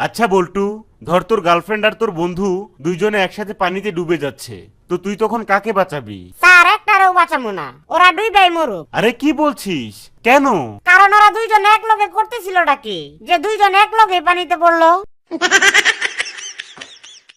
আচ্ছা বল্টু, ধর তোর গার্লফ্রেন্ড আর তোর বন্ধু দুইজনে একসাথে পানিতে ডুবে যাচ্ছে, তো তুই তখন কাকে বাঁচাবি? স্যার একটারেও বাঁচাবো না, ওরা দুইটাই মরুক। আরে কি বলছিস, কেন? কারণ ওরা দুইজনে এক লগে করতেছিল ডাকি, যে দুইজনে এক লগে পানিতে পড়লো।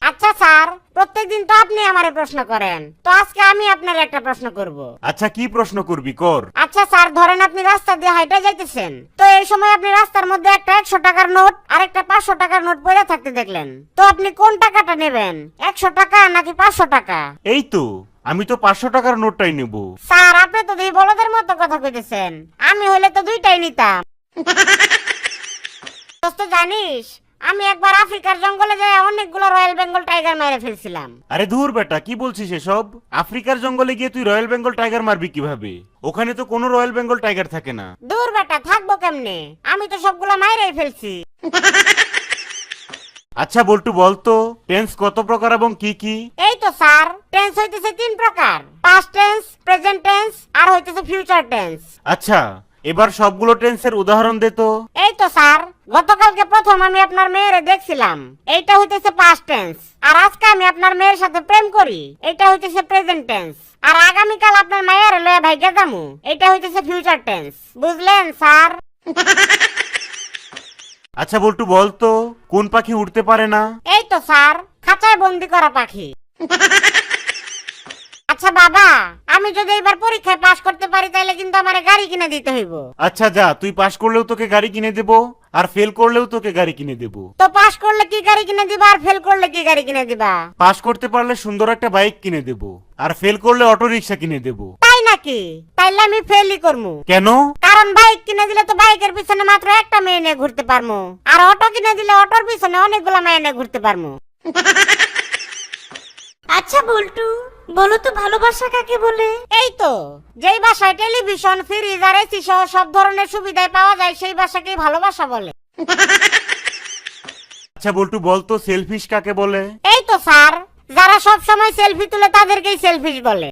আচ্ছা স্যার, প্রত্যেকদিন তো আপনি আমারে প্রশ্ন করেন, তো আজকে আমি আপনার একটা প্রশ্ন করব। আচ্ছা কি প্রশ্ন করবি, কর। আচ্ছা স্যার, ধরেন আপনি রাস্তা দিয়ে হাইটা যাইতেছেন, তো এই সময় আপনি রাস্তার মধ্যে একটা 100 টাকার নোট আর একটা 500 টাকার নোট পড়ে থাকতে দেখলেন, তো আপনি কোন টাকাটা নেবেন, 100 টাকা নাকি 500 টাকা? এই তো, আমি তো 500 টাকার নোটটাই নেব। স্যার আপনি তো দুই বলদের মতো কথা কইতেছেন, আমি হইলে তো দুইটাই নিতাম। দোস্ত জানিস, আমি একবার আফ্রিকার জঙ্গলে যাই অনেকগুলো রয়্যাল বেঙ্গল টাইগার মেরে ফেলছিলাম। আরে ধুর বেটা, কি বলছিস এসব? আফ্রিকার জঙ্গলে গিয়ে তুই রয়্যাল বেঙ্গল টাইগার মারবি কিভাবে? ওখানে তো কোনো রয়্যাল বেঙ্গল টাইগার থাকে না। দূর বেটা, থাকবো কেমনে, আমি তো সবগুলো মাইরেই ফেলছি। আচ্ছা বল্টু, বলতো টেন্স কত প্রকার এবং কি কি? এই তো স্যার, টেন্স হইতেছে 3 প্রকার, পাস্ট টেন্স, প্রেজেন্ট টেন্স আর হইতেছে ফিউচার টেন্স। আচ্ছা, এবার সবগুলো টেন্সের উদাহরণ দে তো। এই তো স্যার, গতকালকে প্রথম আমি আপনার মেয়েরে দেখছিলাম, এইটা হইতেছে পাস্ট টেন্স। আর আজকে আমি আপনার মেয়ের সাথে প্রেম করি, এটা হইতেছে প্রেজেন্ট টেন্স। আর আগামীকাল আপনার মায়ের লয়ে ভাইগা যামু, এটা হইতেছে ফিউচার টেন্স। বুঝলেন স্যার? আচ্ছা বল্টু, বলতো কোন পাখি উড়তে পারে না? এই তো স্যার, খাঁচায় বন্দি করা পাখি। আচ্ছা বাবা, আমি যদি এবার পরীক্ষায় পাশ করতে পারি তাহলে কিন্তু আমারে গাড়ি কিনে দিতে হইব। আচ্ছা যা, তুই পাশ করলেও তোকে গাড়ি কিনে দেবো, আর ফেল করলেও তোকে গাড়ি কিনে দেবো। তো পাশ করলে কি গাড়ি কিনে দিবা, আর ফেল করলে কি গাড়ি কিনে দিবা? পাশ করতে পারলে সুন্দর একটা বাইক কিনে দেবো, আর ফেল করলে অটো রিক্সা কিনে দেবো। তাই নাকি? তাইলে আমি ফেলই করমু। কেন? কারণ বাইক কিনে দিলে তো বাইকের পিছনে মাত্র একটা মেয়ে নিয়ে ঘুরতে পারমু, আর অটো কিনে দিলে অটোর পিছনে অনেকগুলো মেয়ে নিয়ে ঘুরতে পারমু। আচ্ছা বল্টু, বলো তো ভালোবাসা কাকে বলে? এই তো, যেই বাসায় টেলিভিশন, ফ্রিজ আর এসি সহ সব ধরনের সুবিধায় পাওয়া যায় সেই বাসাকেই ভালোবাসা বলে। আচ্ছা বল্টু, বলতো সেলফিশ কাকে বলে? এই তো স্যার, যারা সব সময় সেলফি তুলে তাদেরকেই সেলফিশ বলে।